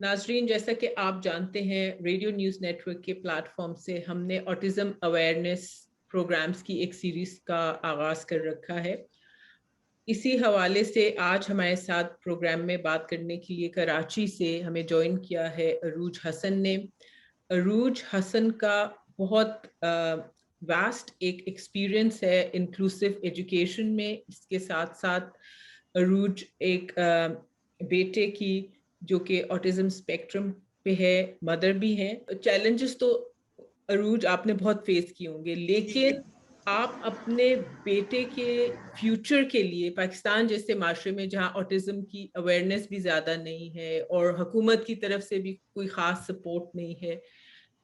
नाजरीन, जैसा कि आप जानते हैं, रेडियो न्यूज़ नेटवर्क के प्लेटफॉर्म से हमने ऑटिज्म अवेयरनेस प्रोग्राम्स की एक सीरीज का आगाज कर रखा है। इसी हवाले से आज हमारे साथ प्रोग्राम में बात करने के लिए कराची से हमें ज्वाइन किया है अरूज हसन ने। अरूज हसन का बहुत वास्ट एक एक्सपीरियंस है इंक्लूसिव एजुकेशन में। इसके साथ साथ अरूज एक बेटे की जो कि ऑटिज्म स्पेक्ट्रम पे है, मदर भी है। चैलेंजेस तो अरूज आपने बहुत फेस किए होंगे, लेकिन आप अपने बेटे के फ्यूचर के लिए पाकिस्तान जैसे माशरे में जहां ऑटिज्म की अवेयरनेस भी ज्यादा नहीं है और हुकूमत की तरफ से भी कोई खास सपोर्ट नहीं है,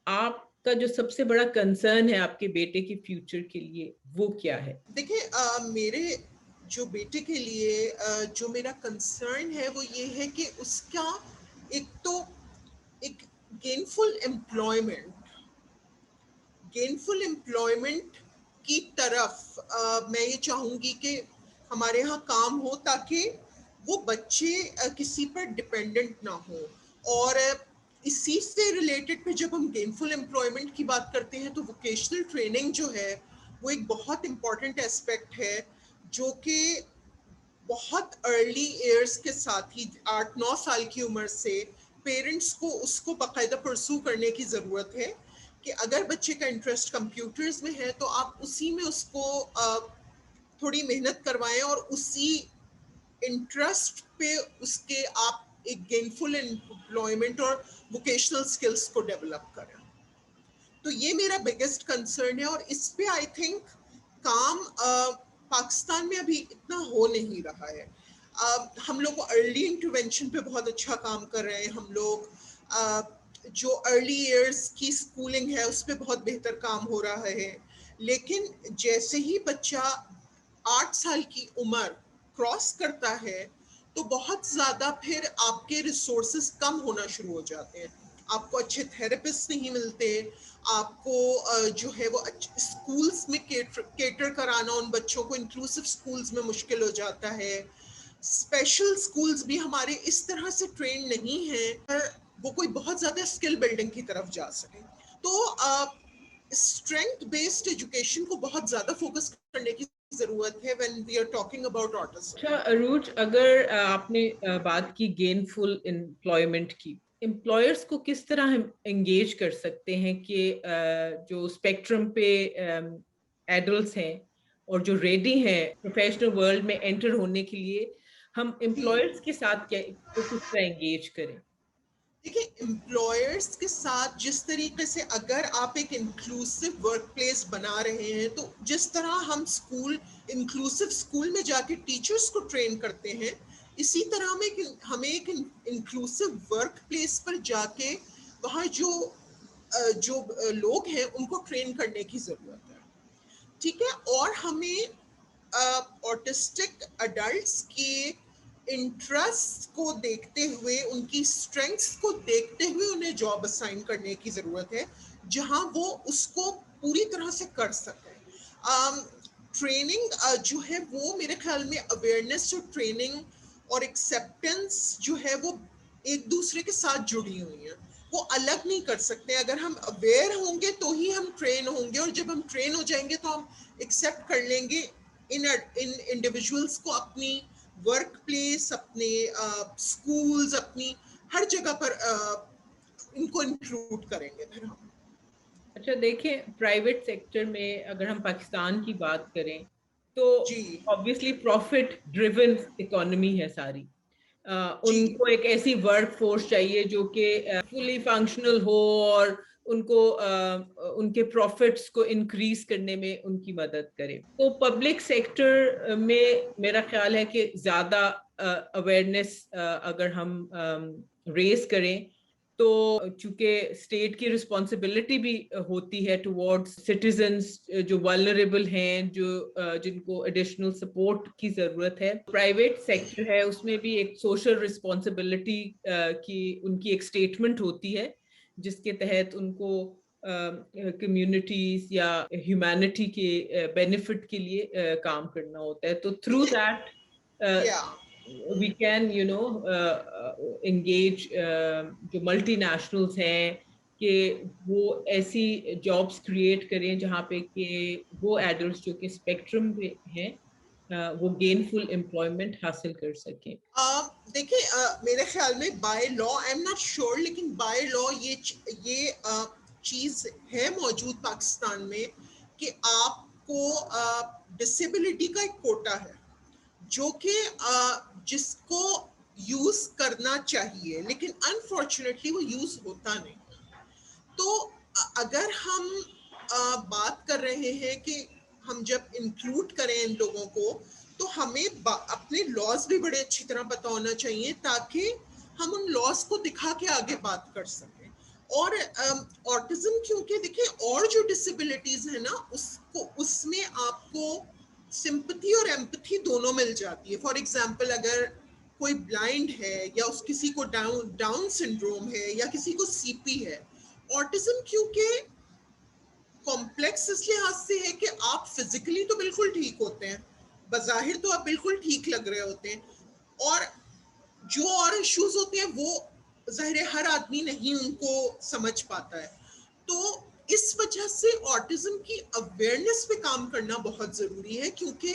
आपका जो सबसे बड़ा कंसर्न है आपके बेटे के फ्यूचर के लिए वो क्या है? देखिए, मेरे जो बेटे के लिए जो मेरा कंसर्न है वो ये है कि उसका एक तो एक गेनफुल एम्प्लॉयमेंट गेनफुल एम्प्लॉयमेंट की तरफ मैं ये चाहूँगी कि हमारे यहाँ काम हो ताकि वो बच्चे किसी पर डिपेंडेंट ना हो। और इसी से रिलेटेड पे जब हम गेनफुल एम्प्लॉयमेंट की बात करते हैं तो वोकेशनल ट्रेनिंग जो है वो एक बहुत इम्पॉर्टेंट एस्पेक्ट है, जो कि बहुत अर्ली ईयर्स के साथ ही 8-9 साल की उम्र से पेरेंट्स को उसको बाकायदा परसू करने की ज़रूरत है कि अगर बच्चे का इंटरेस्ट कंप्यूटर्स में है तो आप उसी में उसको थोड़ी मेहनत करवाएं और उसी इंटरेस्ट पे उसके आप एक गेनफुल एम्प्लॉयमेंट और वोकेशनल स्किल्स को डेवलप करें। तो ये मेरा बिगेस्ट कंसर्न है और इस पे आई थिंक काम पाकिस्तान में अभी इतना हो नहीं रहा है। हम लोग अर्ली इंटरवेंशन पे बहुत अच्छा काम कर रहे हैं। हम लोग जो अर्ली इयर्स की स्कूलिंग है उस पर बहुत बेहतर काम हो रहा है, लेकिन जैसे ही बच्चा 8 साल की उम्र क्रॉस करता है तो बहुत ज़्यादा फिर आपके रिसोर्सेज कम होना शुरू हो जाते हैं। आपको अच्छे थेरेपिस्ट नहीं मिलते, आपको जो है वो स्कूल्स में केटर कराना उन बच्चों को इंक्लूसिव स्कूल्स में मुश्किल हो जाता है। स्पेशल स्कूल्स भी हमारे इस तरह से ट्रेन नहीं है पर वो कोई बहुत ज़्यादा स्किल बिल्डिंग की तरफ जा सके। तो स्ट्रेंथ बेस्ड एजुकेशन को बहुत ज़्यादा फोकस करने की ज़रूरत है when we are talking about autism. अच्छा अरूज, अगर आपने बात की गेनफुल एम्प्लॉयमेंट की, एम्प्लॉयर्स को किस तरह हम एंगेज कर सकते हैं कि जो स्पेक्ट्रम पे एडल्ट्स हैं और जो रेडी हैं प्रोफेशनल वर्ल्ड में एंटर होने के लिए, हम जी, एम्प्लॉयर्स के साथ क्या को किस तरह एंगेज करें? देखिए, एम्प्लॉयर्स के साथ जिस तरीके से अगर आप एक इंक्लूसिव वर्क प्लेस बना रहे हैं तो जिस तरह हम स्कूल इंक्लूसिव स्कूल में जाके टीचर्स को ट्रेन करते हैं, इसी तरह हमें एक इंक्लूसिव वर्क प्लेस पर जाके वहाँ जो लोग हैं उनको ट्रेन करने की ज़रूरत है। ठीक है, और हमें ऑटिस्टिक अडल्ट्स के इंटरेस्ट को देखते हुए, उनकी स्ट्रेंथ्स को देखते हुए उन्हें जॉब असाइन करने की ज़रूरत है जहां वो उसको पूरी तरह से कर सकें। ट्रेनिंग जो है वो मेरे ख्याल में अवेयरनेस और ट्रेनिंग और एक्सेप्टेंस जो है वो एक दूसरे के साथ जुड़ी हुई है, वो अलग नहीं कर सकते। अगर हम अवेयर होंगे तो ही हम ट्रेन होंगे, और जब हम ट्रेन हो जाएंगे तो हम एक्सेप्ट कर लेंगे इन इंडिविजुअल्स को अपनी वर्क प्लेस, अपने स्कूल्स, अपनी हर जगह पर इनको इंक्लूड करेंगे फिर हम। अच्छा देखिए, प्राइवेट सेक्टर में अगर हम पाकिस्तान की बात करें तो जी ऑब्वियसली प्रॉफिट ड्रिवन इकोनॉमी है सारी। जी उनको एक ऐसी वर्क फोर्स चाहिए जो कि फुली फंक्शनल हो और उनको उनके प्रॉफिट्स को इंक्रीज करने में उनकी मदद करे। तो पब्लिक सेक्टर में मेरा ख्याल है कि ज्यादा अवेयरनेस अगर हम रेस करें तो चूंकि स्टेट की रिस्पॉन्सिबिलिटी भी होती है टुवर्ड्स सिटीजन्स जो वल्नरेबल हैं, जो जिनको एडिशनल सपोर्ट की जरूरत है। प्राइवेट सेक्टर है, उसमें भी एक सोशल रिस्पॉन्सिबिलिटी की उनकी एक स्टेटमेंट होती है जिसके तहत उनको कम्युनिटीज या ह्यूमैनिटी के बेनिफिट के लिए काम करना होता है। तो थ्रू देखिए, दैट या we can engage जो multinationals हैं कि वो ऐसी jobs create करें जहाँ पे कि वो adults जो कि spectrum पे हैं वो gainful employment हासिल कर सकें। देखिए मेरे ख्याल में by law I am not sure, लेकिन बाय लॉ ये चीज है मौजूद पाकिस्तान में कि आपको डिसेबिलिटी का एक कोटा है जो कि जिसको यूज करना चाहिए, लेकिन अनफॉर्चुनेटली वो यूज होता नहीं। तो अगर हम बात कर रहे हैं कि हम जब इंक्लूड करें इन लोगों को, तो हमें अपने लॉज भी बड़े अच्छी तरह पता होना चाहिए ताकि हम उन लॉज को दिखा के आगे बात कर सकें। और ऑटिज्म क्योंकि देखिए और जो डिसेबिलिटीज है ना उसको उसमें आपको सिंपैथी और एम्पैथी दोनों मिल जाती है। फॉर एग्जांपल अगर कोई ब्लाइंड है या उस किसी को डाउन सिंड्रोम है या किसी को सीपी है, ऑटिज्म क्योंकि कॉम्प्लेक्स इस लिहाज से है कि आप फिजिकली तो बिल्कुल ठीक होते हैं, बज़ाहिर तो आप बिल्कुल ठीक लग रहे होते हैं, और जो और इश्यूज होते हैं वो ज़ाहिर हर आदमी नहीं उनको समझ पाता है। तो इस वजह से ऑटिज्म की अवेयरनेस पे काम करना बहुत ज़रूरी है, क्योंकि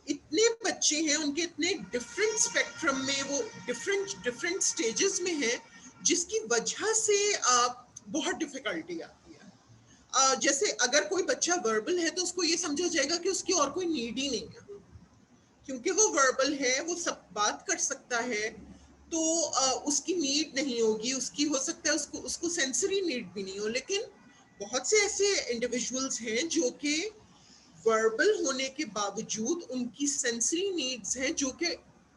इतने बच्चे हैं, उनके इतने डिफरेंट स्पेक्ट्रम में वो डिफरेंट स्टेजेस में हैं, जिसकी वजह से बहुत डिफिकल्टी आती है। जैसे अगर कोई बच्चा वर्बल है तो उसको ये समझा जाएगा कि उसकी और कोई नीड ही नहीं है, क्योंकि वो वर्बल है, वो सब बात कर सकता है, तो उसकी नीड नहीं होगी, उसकी हो सकता है उसको सेंसरी नीड भी नहीं हो। लेकिन बहुत से ऐसे इंडिविजुअल्स हैं जो कि वर्बल होने के बावजूद उनकी सेंसरी नीड्स हैं जो कि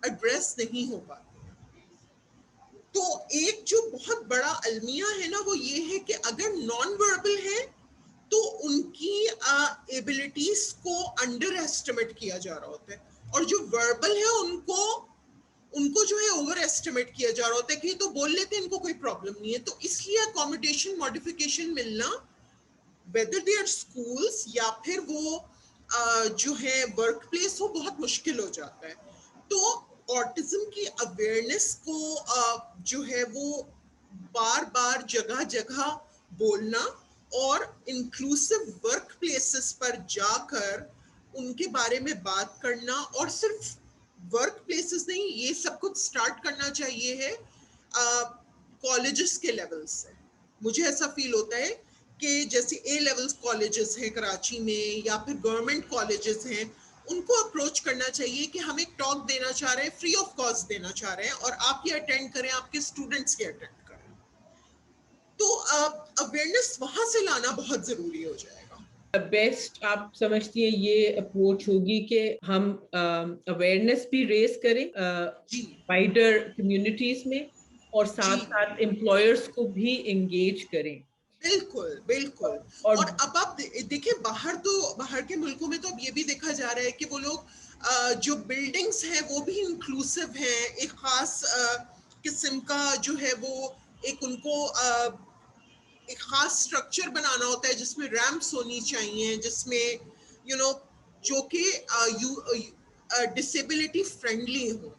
एड्रेस नहीं हो पाती। तो एक जो बहुत बड़ा अलमिया है ना वो ये है कि अगर नॉन वर्बल है तो उनकी एबिलिटीज को अंडर एस्टिमेट किया जा रहा होता है, और जो वर्बल है उनको जो है ओवर एस्टिमेट किया जा रहा होता है कि ये तो बोल लेते हैं, इनको कोई प्रॉब्लम नहीं है। तो इसलिए अकोमोडेशन मॉडिफिकेशन मिलना, वेदर दे आर स्कूल्स या फिर वो जो है वर्क प्लेस हो, बहुत मुश्किल हो जाता है। तो ऑटिज्म की अवेयरनेस को जो है वो बार बार जगह जगह बोलना और इंक्लूसिव वर्क प्लेसेस पर जाकर उनके बारे में बात करना, और सिर्फ वर्क प्लेसेस नहीं, ये सब कुछ स्टार्ट करना चाहिए है कॉलेजेस के लेवल से। मुझे ऐसा फील होता है कि जैसे ए लेवल्स कॉलेजेस हैं कराची में या फिर गवर्नमेंट कॉलेजेस हैं, उनको अप्रोच करना चाहिए कि हम एक टॉक देना चाह रहे हैं, फ्री ऑफ कॉस्ट देना चाह रहे हैं, और आप ये अटेंड करें, आपके स्टूडेंट्स के अटेंड करें। तो अवेयरनेस वहां से लाना बहुत जरूरी हो जाएगा। बेस्ट आप समझती हैं ये अप्रोच होगी कि हम अवेयरनेस भी रेस करें वाइडर कम्युनिटीज में, और साथ साथ एम्प्लॉयर्स को भी एंगेज करें। बिल्कुल बिल्कुल। और अब आप देखिए बाहर के मुल्कों में तो अब ये भी देखा जा रहा है कि वो लोग जो बिल्डिंग्स हैं वो भी इंक्लूसिव हैं, एक खास किस्म का जो है वो एक उनको एक खास स्ट्रक्चर बनाना होता है जिसमें रैंप्स होनी चाहिए, जिसमें जो कि डिसेबिलिटी फ्रेंडली हो।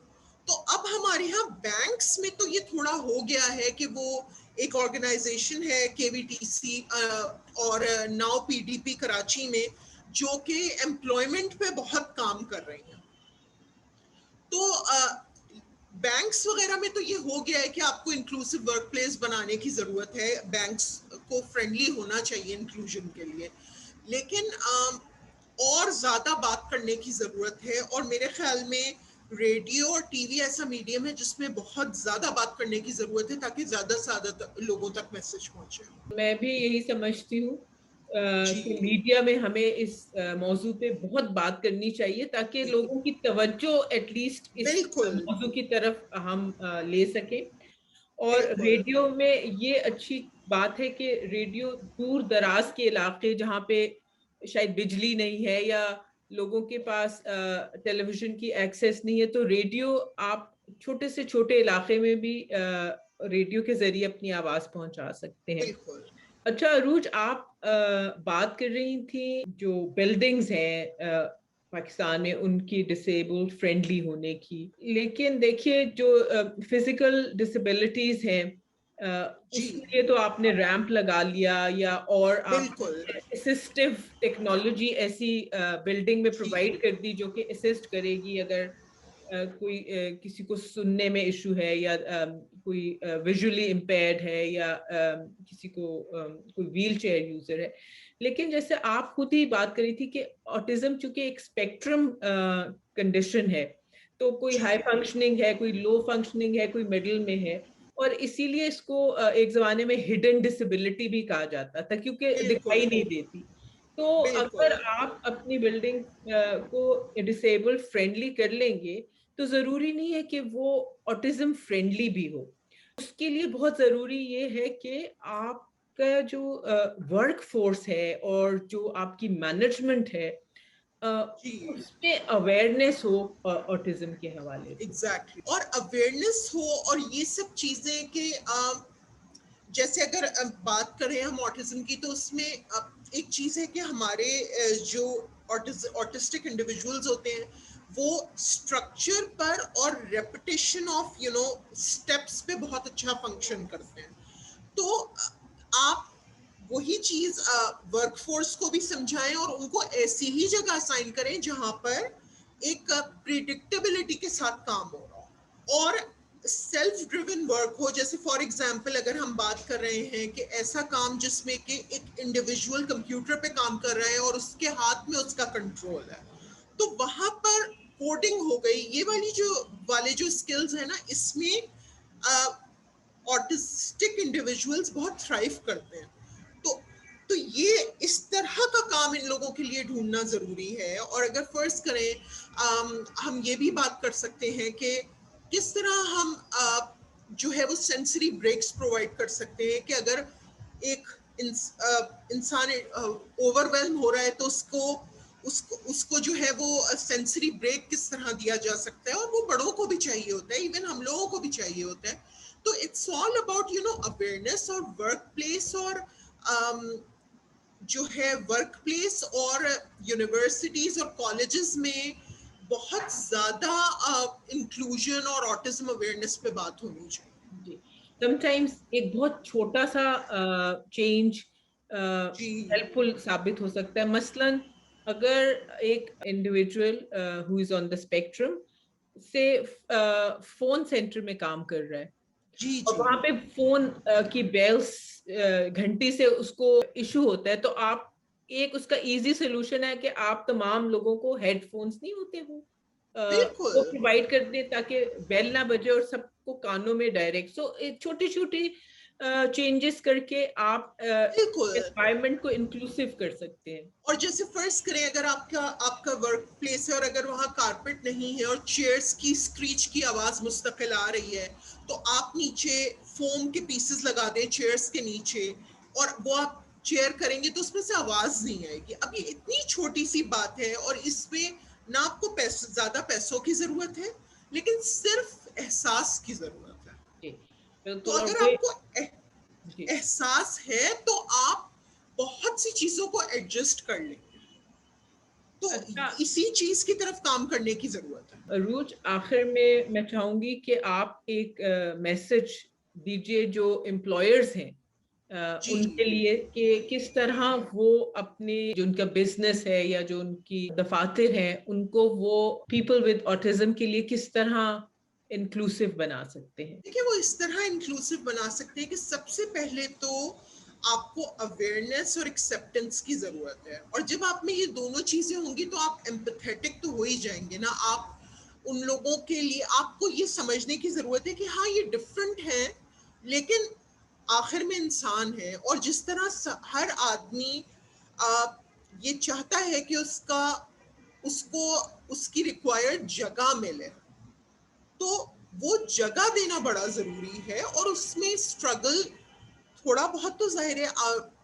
तो अब हमारे यहाँ बैंक्स में तो ये थोड़ा हो गया है कि वो एक ऑर्गेनाइजेशन है केवीटीसी और नाउ पीडीपी कराची में, जो कि एम्प्लॉयमेंट पे बहुत काम कर रही हैं। तो बैंक्स वगैरह में तो ये हो गया है कि आपको इंक्लूसिव वर्क प्लेस बनाने की जरूरत है, बैंक्स को फ्रेंडली होना चाहिए इंक्लूजन के लिए, लेकिन और ज्यादा बात करने की जरूरत है। और मेरे ख्याल में रेडियो और टीवी ऐसा मीडियम है जिसमें बहुत ज्यादा बात करने की जरूरत है ताकि ज्यादा से ज्यादा लोगों तक मैसेज पहुंचे। मैं भी यही समझती हूँ कि मीडिया में हमें इस मौजू पे बहुत बात करनी चाहिए ताकि लोगों की तवज्जो एटलीस्ट इस मौजू की तरफ हम ले सकें। और रेडियो में ये अच्छी बात है कि रेडियो दूर दराज के इलाके जहाँ पे शायद बिजली नहीं है या लोगों के पास टेलीविजन की एक्सेस नहीं है, तो रेडियो आप छोटे से छोटे इलाके में भी रेडियो के जरिए अपनी आवाज पहुंचा सकते हैं। अच्छा अरूज, आप बात कर रही थी जो बिल्डिंग्स हैं पाकिस्तान में उनकी डिसेबल्ड फ्रेंडली होने की। लेकिन देखिए जो फिजिकल डिसेबिलिटीज हैं जी उसके लिए तो आपने रैंप लगा लिया या और आप बिल्कुल असिस्टिव टेक्नोलॉजी ऐसी बिल्डिंग में जी प्रोवाइड कर दी जो कि असिस्ट करेगी अगर कोई किसी को सुनने में इशू है या कोई विजुअली इम्पेयर्ड है या किसी को कोई व्हील चेयर यूजर है। लेकिन जैसे आप खुद ही बात करी थी कि ऑटिज्म चूंकि एक स्पेक्ट्रम कंडीशन है, तो कोई जी हाई फंक्शनिंग है, कोई लो फंक्शनिंग है, कोई मिडिल में है, और इसीलिए इसको एक जमाने में हिडन डिसेबिलिटी भी कहा जाता था क्योंकि बिल्कुल दिखाई नहीं देती। तो अगर बिल्कुल आप अपनी बिल्डिंग को डिसेबल्ड फ्रेंडली कर लेंगे तो जरूरी नहीं है कि वो ऑटिज्म फ्रेंडली भी हो। उसके लिए बहुत जरूरी ये है कि आपका जो वर्क फोर्स है और जो आपकी मैनेजमेंट है जी उसमें अवेयरनेस हो ऑटिज्म के हवाले से। एग्जैक्टली और अवेयरनेस हो और ये सब चीजें कि जैसे अगर बात करें हम ऑटिज्म की तो उसमें एक चीज है कि हमारे जो ऑटिस्टिक इंडिविजुअल्स होते हैं वो स्ट्रक्चर पर और रेपिटेशन ऑफ स्टेप्स पे बहुत अच्छा फंक्शन करते हैं। तो आप वही चीज वर्कफोर्स को भी समझाएं और उनको ऐसी ही जगह असाइन करें जहां पर एक प्रिडिक्टेबिलिटी के साथ काम हो रहा हो और सेल्फ ड्रिवन वर्क हो। जैसे फॉर एग्जांपल अगर हम बात कर रहे हैं कि ऐसा काम जिसमें कि एक इंडिविजुअल कंप्यूटर पे काम कर रहा है और उसके हाथ में उसका कंट्रोल है, तो वहां पर कोडिंग हो गई, ये वाले जो स्किल्स है ना, इसमें ऑटिस्टिक इंडिविजुअल्स बहुत थ्राइव करते हैं। तो तो ये इस तरह का काम इन लोगों के लिए ढूंढना जरूरी है। और अगर फर्ज करें हम ये भी बात कर सकते हैं कि किस तरह हम जो है वो सेंसरी ब्रेक्स प्रोवाइड कर सकते हैं कि अगर एक इंसान ओवरवेल्म हो रहा है तो उसको उसको उसको जो है वो सेंसरी ब्रेक किस तरह दिया जा सकता है, और वो बड़ों को भी चाहिए होता है, इवन हम लोगों को भी चाहिए होता है। तो इट्स ऑल अबाउट अवेयरनेस और वर्क प्लेस और जो है वर्क प्लेस और यूनिवर्सिटीज और कॉलेजेस में बहुत ज्यादा इंक्लूजन और ऑटिज्म अवेयरनेस पे बात होनी चाहिए। जी, समटाइम्स एक बहुत छोटा सा चेंज जी हेल्पफुल साबित हो सकता है। मसलन अगर एक individual who is on the spectrum से फोन सेंटर में काम कर रहा है जी और जी वहां पे फोन की बेल्स घंटी से उसको इशू होता है, तो आप एक उसका इजी सोल्यूशन है कि आप तमाम लोगों को हेडफोन्स नहीं होते बिल्कुल वो प्रोवाइड कर दें ताकि बेल ना बजे और सबको कानों में डायरेक्ट। सो छोटी छोटी चेंजेस करके आप बिल्कुल। एनवायरनमेंट को इंक्लूसिव कर सकते हैं। और जैसे फर्ज करें अगर आपका आपका वर्क प्लेस है और अगर वहाँ कारपेट नहीं है और चेयर्स की स्क्रीच की आवाज मुस्तकिल आ रही है, तो आप नीचे फोम के पीसेस लगा दें चेयर्स के नीचे, और वो आप चेयर करेंगे तो उसमें से आवाज नहीं आएगी। अब ये इतनी छोटी सी बात है और इसमें ना आपको ज्यादा पैसों की जरूरत है, लेकिन सिर्फ एहसास की जरूरत है। जी तो बिल्कुल। और अगर वे आपको जी एहसास है तो आप बहुत सी चीजों को एडजस्ट कर लेंगे। तो अच्छा इसी चीज की तरफ काम करने की जरूरत है। रूज, आखिर में मैं चाहूंगी कि आप एक मैसेज दीजिए जो एम्प्लॉयर्स हैं जी उनके लिए कि किस तरह वो अपने जो उनका बिजनेस है या जो उनकी दफातर हैं उनको वो पीपल विद ऑटिज्म के लिए किस तरह इंक्लूसिव बना सकते हैं। देखिए, वो इस तरह इंक्लूसिव बना सकते हैं कि सबसे पहले तो आपको अवेयरनेस और एक्सेप्टेंस की जरूरत है, और जब आप में ये दोनों चीजें होंगी तो आप एम्पैथेटिक तो हो ही जाएंगे ना। आप उन लोगों के लिए आपको ये समझने की जरूरत है कि हाँ ये डिफरेंट है, लेकिन आखिर में इंसान है। और जिस तरह हर आदमी आ, ये चाहता है कि उसको उसकी रिक्वायर्ड जगह मिले, तो वो जगह देना बड़ा जरूरी है। और उसमें स्ट्रगल थोड़ा बहुत तो जाहिर है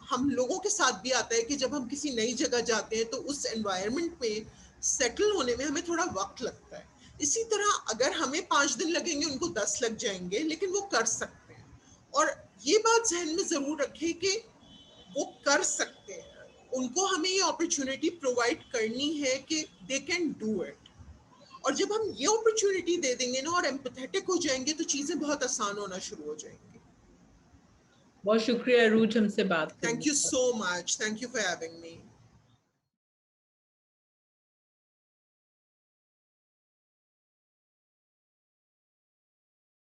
हम लोगों के साथ भी आता है कि जब हम किसी नई जगह जाते हैं तो उस एनवायरनमेंट में सेटल होने में हमें थोड़ा वक्त लगता है। इसी तरह अगर हमें 5 दिन लगेंगे उनको 10 लग जाएंगे, लेकिन वो कर सकते हैं। और ये बात जहन में जरूर रखें कि वो कर सकते हैं। उनको हमें ये अपॉर्चुनिटी प्रोवाइड करनी है कि दे कैन डू इट। और जब हम ये अपॉर्चुनिटी दे देंगे ना और एम्पैथेटिक हो जाएंगे तो चीजें बहुत आसान होना शुरू हो जाएंगी। बहुत शुक्रिया अरूज हमसे बात करने थैंक यू का। So much, thank you for having me.